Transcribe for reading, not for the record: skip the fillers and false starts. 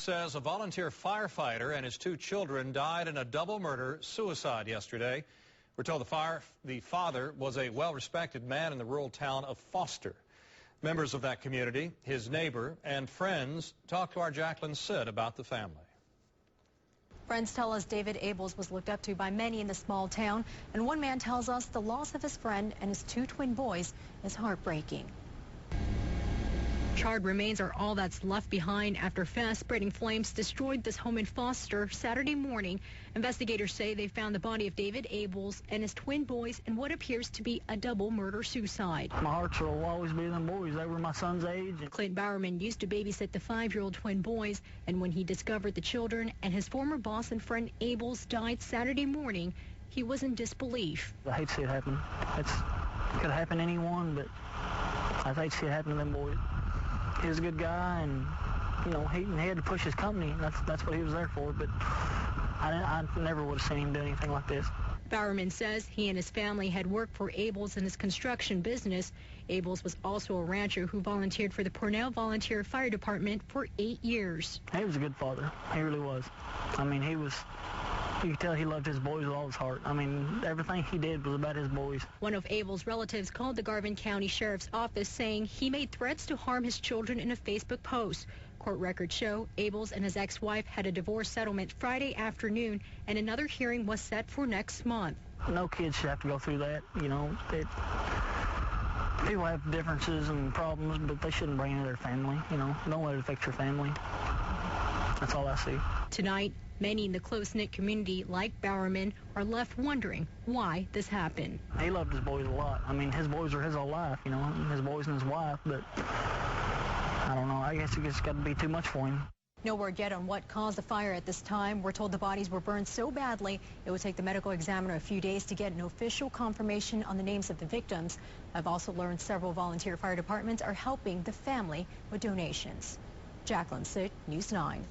Says a volunteer firefighter and his 2 children died in a double murder-suicide yesterday. We're told the father was a well-respected man in the rural town of Foster. Members of that community, his neighbor, and friends talked to our Jacqueline Sid about the family. Friends tell us David Ables was looked up to by many in the small town, and one man tells us the loss of his friend and his 2 twin boys is heartbreaking. Charred remains are all that's left behind after fast-spreading flames destroyed this home in Foster Saturday morning. Investigators say they found the body of David Ables and his twin boys in what appears to be a double murder-suicide. My heart will always be them boys. They were my son's age. Clint Bowerman used to babysit the 5-year-old twin boys, and when he discovered the children and his former boss and friend Ables died Saturday morning, he was in disbelief. I hate to see it happen. It could happen to anyone, but I hate to see it happen to them boys. He was a good guy, and you know he had to push his company. That's what he was there for. But I never would have seen him do anything like this. Bowerman says he and his family had worked for Ables in his construction business. Ables was also a rancher who volunteered for the Pernell Volunteer Fire Department for 8 years. He was a good father. He really was. I mean, you could tell he loved his boys with all his heart. I mean, everything he did was about his boys. One of Ables' relatives called the Garvin County Sheriff's office saying he made threats to harm his children in a Facebook post. Court records show Ables and his ex-wife had a divorce settlement Friday afternoon, and another hearing was set for next month. No kids should have to go through that. You know, people have differences and problems, but they shouldn't bring it to their family. You know, don't let it affect your family. That's all I see. Tonight, many in the close-knit community, like Bowerman, are left wondering why this happened. He loved his boys a lot. I mean, his boys were his whole life, you know, his boys and his wife, but I don't know. I guess it just got to be too much for him. No word yet on what caused the fire at this time. We're told the bodies were burned so badly it would take the medical examiner a few days to get an official confirmation on the names of the victims. I've also learned several volunteer fire departments are helping the family with donations. Jacqueline Sid, News 9.